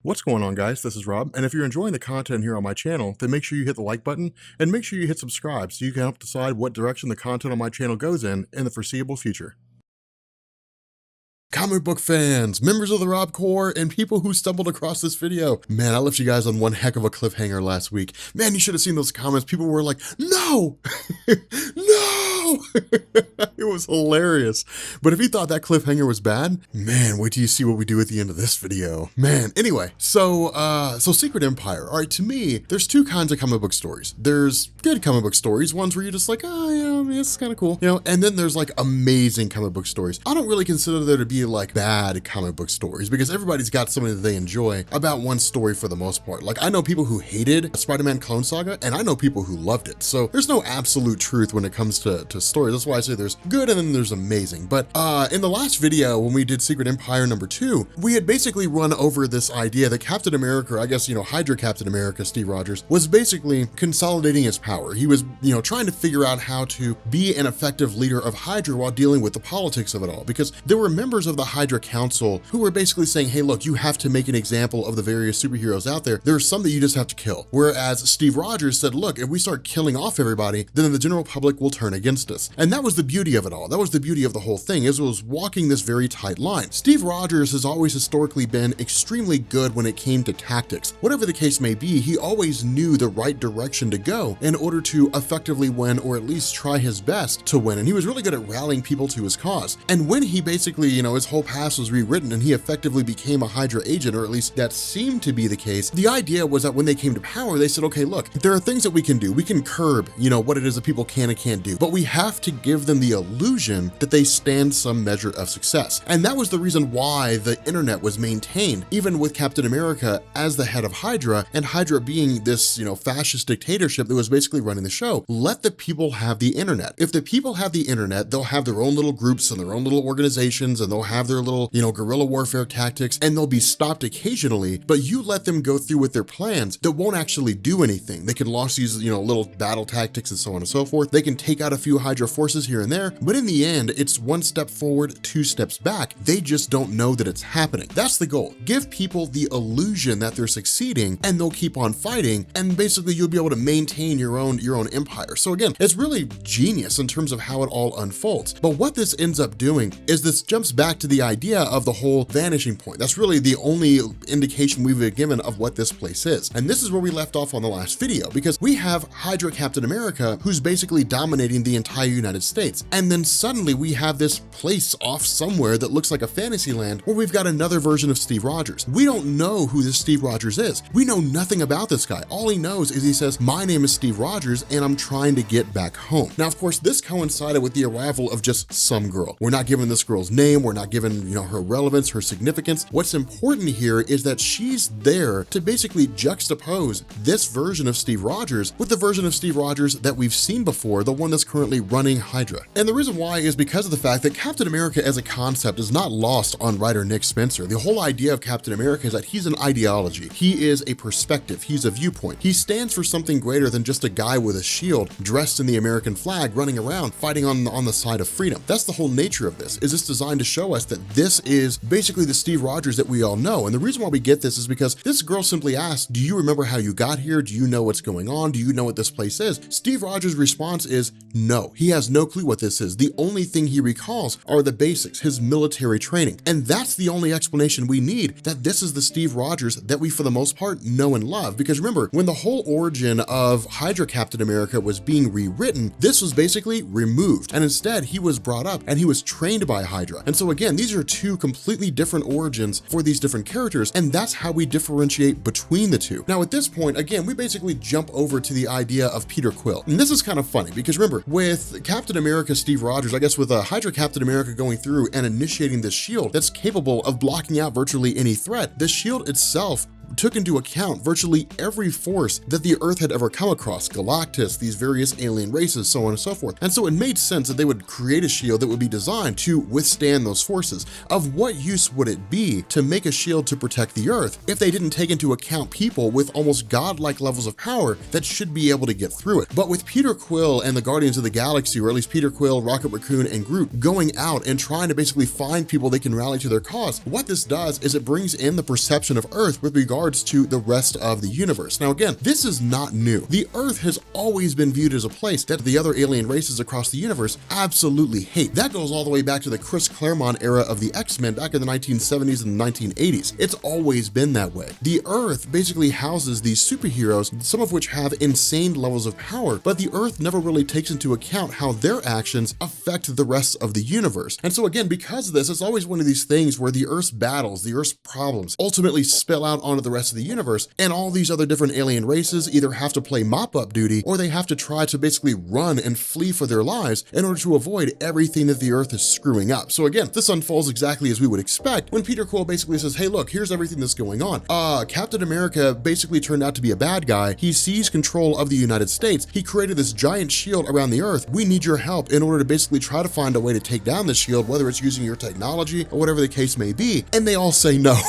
What's going on, guys? This is Rob, and if you're enjoying the content here on my channel, then make sure you hit the like button and make sure you hit subscribe so you can help decide what direction the content on my channel goes in the foreseeable future. Comic book fans, members of the Rob Corps, and people who stumbled across this video. Man, I left you guys on one heck of a cliffhanger last week. Man, you should have seen those comments. People were like, no, no. It was hilarious. But if you thought that cliffhanger was bad, man, wait till you see what we do at the end of this video. Man, anyway, so Secret Empire. All right, to me, there's two kinds of comic book stories. There's good comic book stories, ones where you're just like, oh yeah, I mean, it's kind of cool, you know, and then there's like amazing comic book stories. I don't really consider there to be like bad comic book stories because everybody's got something that they enjoy about one story for the most part. Like I know people who hated Spider-Man Clone Saga and I know people who loved it. So there's no absolute truth when it comes to stories. That's why I say there's good and then there's amazing. But in the last video, when we did Secret Empire #2, we had basically run over this idea that Captain America, I guess, you know, Hydra Captain America, Steve Rogers, was basically consolidating his power. He was, you know, trying to figure out how to be an effective leader of Hydra while dealing with the politics of it all, because there were members of the Hydra Council who were basically saying, hey, look, you have to make an example of the various superheroes out there. There are some that you just have to kill. Whereas Steve Rogers said, look, if we start killing off everybody, then the general public will turn against us. And that was the beauty of it all. That was the beauty of the whole thing, is it was walking this very tight line. Steve Rogers has always historically been extremely good when it came to tactics. Whatever the case may be, he always knew the right direction to go in order to effectively win, or at least try his best to win. And he was really good at rallying people to his cause. And when he basically, you know, his whole past was rewritten and he effectively became a Hydra agent, or at least that seemed to be the case, the idea was that when they came to power, they said, okay, look, there are things that we can do. We can curb, you know, what it is that people can and can't do, but we have to give them the illusion that they stand some measure of success. And that was the reason why the internet was maintained, even with Captain America as the head of Hydra, and Hydra being this, you know, fascist dictatorship that was basically running the show. Let the people have the internet. If the people have the internet, they'll have their own little groups and their own little organizations, and they'll have their little, you know, guerrilla warfare tactics, and they'll be stopped occasionally, but you let them go through with their plans that won't actually do anything. They can launch these, you know, little battle tactics and so on and so forth. They can take out a few Hydra forces here and there, but in the end, it's one step forward, two steps back. They just don't know that it's happening. That's the goal. Give people the illusion that they're succeeding and they'll keep on fighting, and basically you'll be able to maintain your own empire. So again, it's really genius in terms of how it all unfolds. But what this ends up doing is this jumps back to the idea of the whole vanishing point. That's really the only indication we've been given of what this place is. And this is where we left off on the last video, because we have Hydra Captain America who's basically dominating the entire United States. And then suddenly we have this place off somewhere that looks like a fantasy land where we've got another version of Steve Rogers. We don't know who this Steve Rogers is. We know nothing about this guy. All he knows is he says, my name is Steve Rogers and I'm trying to get back home. Now, of course, this coincided with the arrival of just some girl. We're not given this girl's name. We're not given, you know, her relevance, her significance. What's important here is that she's there to basically juxtapose this version of Steve Rogers with the version of Steve Rogers that we've seen before, the one that's currently running Hydra. And the reason why is because of the fact that Captain America as a concept is not lost on writer Nick Spencer. The whole idea of Captain America is that he's an ideology. He is a perspective. He's a viewpoint. He stands for something greater than just a guy with a shield dressed in the American flag running around fighting on the side of freedom. That's the whole nature of this. Is this designed to show us that this is basically the Steve Rogers that we all know? And the reason why we get this is because this girl simply asked, do you remember how you got here? Do you know what's going on? Do you know what this place is? Steve Rogers' response is no. He has no clue what this is. The only thing he recalls are the basics, his military training. And that's the only explanation we need, that this is the Steve Rogers that we, for the most part, know and love. Because remember, when the whole origin of Hydra Captain America was being rewritten, this was basically removed. And instead, he was brought up and he was trained by Hydra. And so again, these are two completely different origins for these different characters. And that's how we differentiate between the two. Now, at this point, again, we basically jump over to the idea of Peter Quill. And this is kind of funny because remember, with Captain America, Steve Rogers, I guess with Hydra Captain America going through and initiating this shield that's capable of blocking out virtually any threat, the shield itself took into account virtually every force that the Earth had ever come across, Galactus, these various alien races, so on and so forth. And so it made sense that they would create a shield that would be designed to withstand those forces. Of what use would it be to make a shield to protect the Earth if they didn't take into account people with almost godlike levels of power that should be able to get through it? But with Peter Quill and the Guardians of the Galaxy, or at least Peter Quill, Rocket Raccoon, and Groot going out and trying to basically find people they can rally to their cause, what this does is it brings in the perception of Earth with regard regards to the rest of the universe. Now again, this is not new. The Earth has always been viewed as a place that the other alien races across the universe absolutely hate. That goes all the way back to the Chris Claremont era of the X-Men back in the 1970s and the 1980s. It's always been that way. The Earth basically houses these superheroes, some of which have insane levels of power, but the Earth never really takes into account how their actions affect the rest of the universe. And so again, because of this, it's always one of these things where the Earth's battles, the Earth's problems ultimately spill out onto the rest of the universe, and all these other different alien races either have to play mop-up duty or they have to try to basically run and flee for their lives in order to avoid everything that the Earth is screwing up. So again, this unfolds exactly as we would expect when Peter Quill basically says, hey look, here's everything that's going on. Captain America basically turned out to be a bad guy. He seized control of the United States. He created this giant shield around the Earth. We need your help in order to basically try to find a way to take down this shield, whether it's using your technology or whatever the case may be. And they all say no.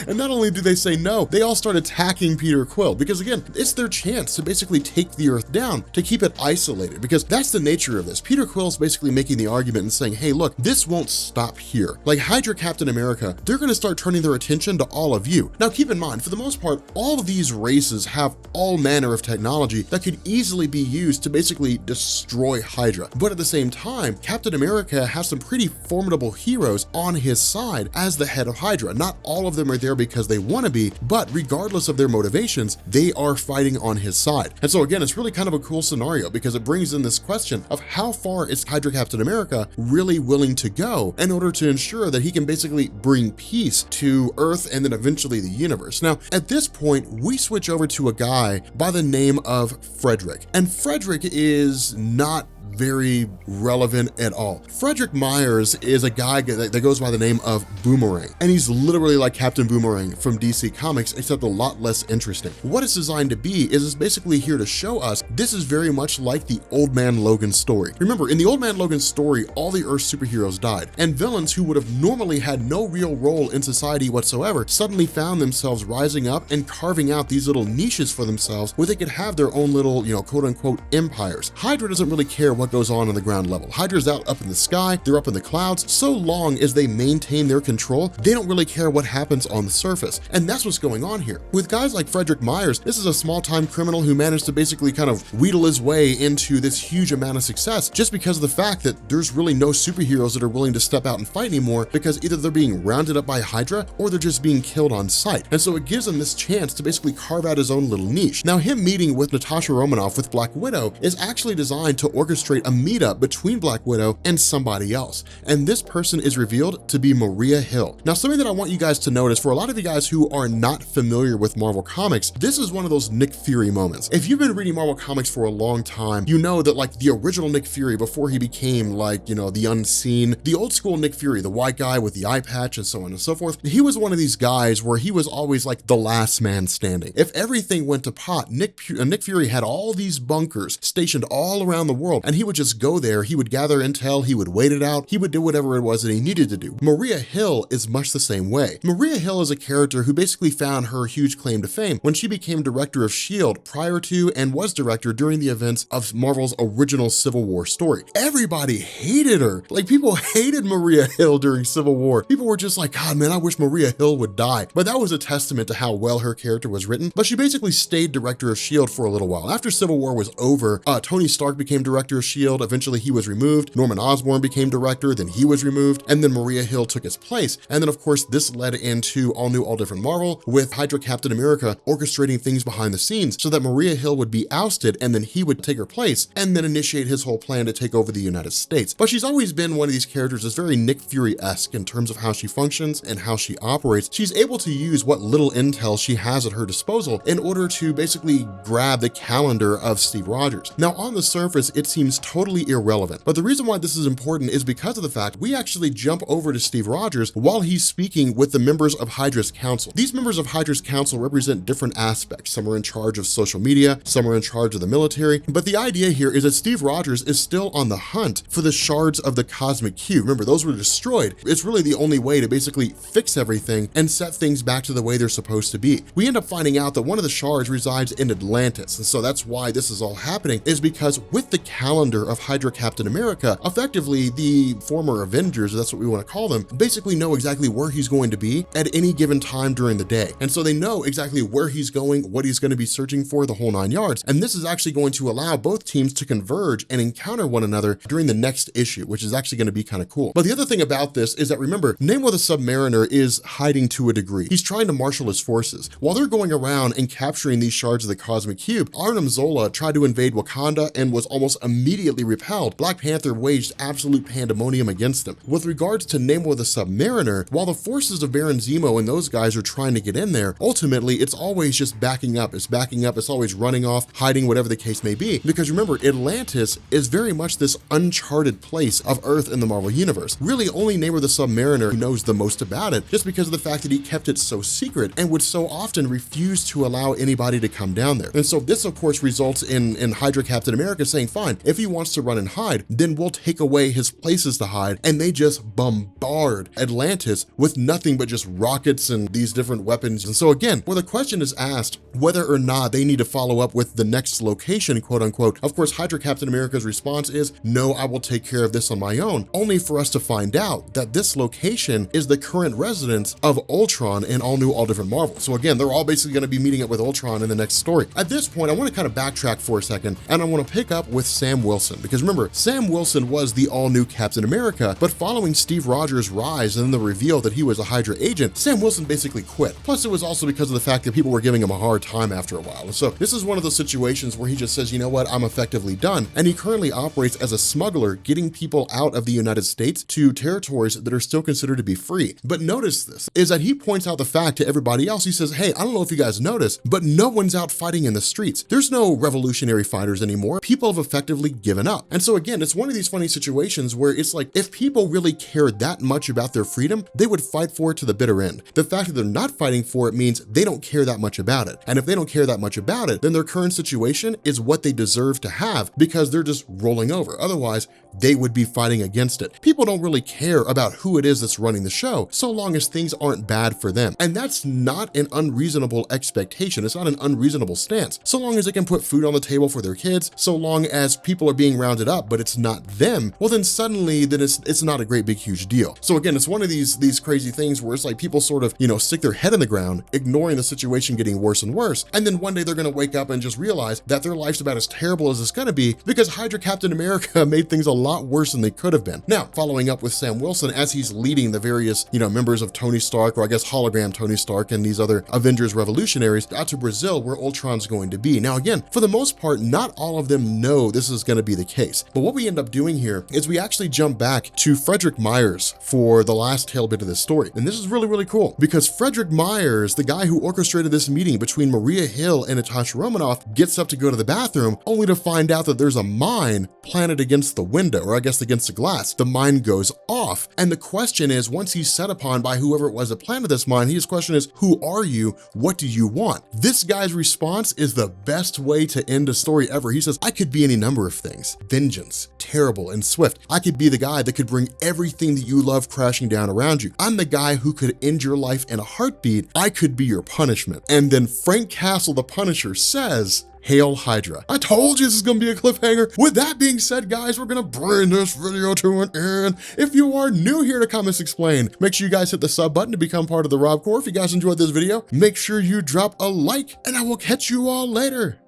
And not only do they say no, they all start attacking Peter Quill because again, it's their chance to basically take the Earth down, to keep it isolated, because that's the nature of this. Peter Quill's basically making the argument and saying, hey, look, this won't stop here. Like Hydra, Captain America, they're going to start turning their attention to all of you. Now, keep in mind, for the most part, all of these races have all manner of technology that could easily be used to basically destroy Hydra. But at the same time, Captain America has some pretty formidable heroes on his side as the head of Hydra. Not all of them are there because they want to be, but regardless of their motivations, they are fighting on his side. And so again, it's really kind of a cool scenario because it brings in this question of how far is Hydra Captain America really willing to go in order to ensure that he can basically bring peace to Earth and then eventually the universe. Now, at this point, we switch over to a guy by the name of Frederick. And Frederick is not very relevant at all. Frederick Myers is a guy that goes by the name of Boomerang, and he's literally like Captain Boomerang from DC Comics, except a lot less interesting. What it's designed to be is it's basically here to show us this is very much like the Old Man Logan story. Remember, in the Old Man Logan story, all the Earth's superheroes died, and villains who would have normally had no real role in society whatsoever suddenly found themselves rising up and carving out these little niches for themselves where they could have their own little, quote unquote empires. Hydra doesn't really care what goes on the ground level. Hydra's out up in the sky, they're up in the clouds. So long as they maintain their control, they don't really care what happens on the surface. And that's what's going on here. With guys like Frederick Myers, this is a small-time criminal who managed to basically kind of wheedle his way into this huge amount of success just because of the fact that there's really no superheroes that are willing to step out and fight anymore because either they're being rounded up by Hydra or they're just being killed on sight. And so it gives him this chance to basically carve out his own little niche. Now, him meeting with Natasha Romanoff with Black Widow is actually designed to orchestrate a meetup between Black Widow and somebody else. And this person is revealed to be Maria Hill. Now, something that I want you guys to notice, for a lot of you guys who are not familiar with Marvel Comics, this is one of those Nick Fury moments. If you've been reading Marvel Comics for a long time, you know that like the original Nick Fury, before he became like, the unseen, the old school Nick Fury, the white guy with the eye patch and so on and so forth, he was one of these guys where he was always like the last man standing. If everything went to pot, Nick Fury had all these bunkers stationed all around the world, and he would just go there, he would gather intel, he would wait it out, he would do whatever it was that he needed to do. Maria Hill is much the same way. Maria Hill is a character who basically found her huge claim to fame when she became director of S.H.I.E.L.D. prior to and was director during the events of Marvel's original Civil War story. Everybody hated her. Like, people hated Maria Hill during Civil War. People were just like, God, man, I wish Maria Hill would die. But that was a testament to how well her character was written. But she basically stayed director of S.H.I.E.L.D. for a little while. After Civil War was over, Tony Stark became director of S.H.I.E.L.D. Eventually he was removed. Norman Osborn became director, then he was removed, and then Maria Hill took his place. And then of course this led into All New, All Different Marvel, with Hydra Captain America orchestrating things behind the scenes so that Maria Hill would be ousted and then he would take her place and then initiate his whole plan to take over the United States. But she's always been one of these characters that's very Nick Fury-esque in terms of how she functions and how she operates. She's able to use what little intel she has at her disposal in order to basically grab the calendar of Steve Rogers. Now, on the surface, it seems totally irrelevant, but the reason why this is important is because of the fact we actually jump over to Steve Rogers while he's speaking with the members of Hydra's council. These members of Hydra's council represent different aspects. Some are in charge of social media, some are in charge of the military, but the idea here is that Steve Rogers is still on the hunt for the shards of the cosmic cube. Remember, those were destroyed. It's really the only way to basically fix everything and set things back to the way they're supposed to be. We end up finding out that one of the shards resides in Atlantis, and so that's why this is all happening, is because with the calendar calendar of Hydra Captain America, effectively the former Avengers, that's what we want to call them, basically know exactly where he's going to be at any given time during the day. And so they know exactly where he's going, what he's going to be searching for, the whole 9 yards. And this is actually going to allow both teams to converge and encounter one another during the next issue, which is actually going to be kind of cool. But the other thing about this is that, remember, Namor the Submariner is hiding to a degree. He's trying to marshal his forces. While they're going around and capturing these shards of the Cosmic Cube, Arnim Zola tried to invade Wakanda and was almost immediately repelled. Black Panther waged absolute pandemonium against them. With regards to Namor the Submariner, while the forces of Baron Zemo and those guys are trying to get in there, ultimately it's always just backing up. It's always running off, hiding, whatever the case may be. Because remember, Atlantis is very much this uncharted place of Earth in the Marvel Universe. Really, only Namor the Submariner knows the most about it, just because of the fact that he kept it so secret and would so often refuse to allow anybody to come down there. And so this, of course, results in Hydra Captain America saying, fine, if he wants to run and hide, then we'll take away his places to hide. And they just bombard Atlantis with nothing but just rockets and these different weapons. And so again, where the question is asked whether or not they need to follow up with the next location, quote unquote, of course, Hydra Captain America's response is, no, I will take care of this on my own, only for us to find out that this location is the current residence of Ultron in All New, All Different Marvel. So again, they're all basically going to be meeting up with Ultron in the next story. At this point, I want to kind of backtrack for a second, and I want to pick up with Sam Wilson, because remember, Sam Wilson was the all-new Captain America, but following Steve Rogers' rise and then the reveal that he was a Hydra agent, Sam Wilson basically quit. Plus, it was also because of the fact that people were giving him a hard time after a while. And so this is one of those situations where he just says, you know what, I'm effectively done. And he currently operates as a smuggler, getting people out of the United States to territories that are still considered to be free. But notice this, is that he points out the fact to everybody else. He says, hey, I don't know if you guys noticed, but no one's out fighting in the streets. There's no revolutionary fighters anymore. People have effectively given up. And so again, it's one of these funny situations where it's like, if people really cared that much about their freedom, they would fight for it to the bitter end. The fact that they're not fighting for it means they don't care that much about it. And if they don't care that much about it, then their current situation is what they deserve to have, because they're just rolling over. Otherwise, they would be fighting against it. People don't really care about who it is that's running the show, so long as things aren't bad for them. And that's not an unreasonable expectation. It's not an unreasonable stance. So long as they can put food on the table for their kids, so long as people are being rounded up, but it's not them, well then suddenly then it's not a great big huge deal. So again, it's one of these crazy things where it's like people sort of, stick their head in the ground, ignoring the situation getting worse and worse. And then one day they're gonna wake up and just realize that their life's about as terrible as it's gonna be because Hydra Captain America made things a lot worse than they could have been. Now, following up with Sam Wilson as he's leading the various, members of Tony Stark, or I guess hologram Tony Stark and these other Avengers revolutionaries out to Brazil where Ultron's going to be. Now again, for the most part, not all of them know this is gonna be the case. But what we end up doing here is we actually jump back to Frederick Myers for the last tail bit of this story. And this is really, really cool because Frederick Myers, the guy who orchestrated this meeting between Maria Hill and Natasha Romanoff, gets up to go to the bathroom only to find out that there's a mine planted against the window, or I guess against the glass. The mine goes off. And the question is, once he's set upon by whoever it was that planted this mine, his question is, who are you? What do you want? This guy's response is the best way to end a story ever. He says, I could be any number of things. Vengeance, terrible and swift. I could be the guy that could bring everything that you love crashing down around you. I'm the guy who could end your life in a heartbeat. I could be your punishment. And then Frank Castle, the Punisher, says, Hail Hydra. I told you this is gonna be a cliffhanger. With that being said, guys, we're gonna bring this video to an end. If you are new here to Comics Explained, make sure you guys hit the sub button to become part of the Rob Corps. If you guys enjoyed this video, make sure you drop a like, and I will catch you all later.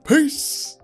Peace.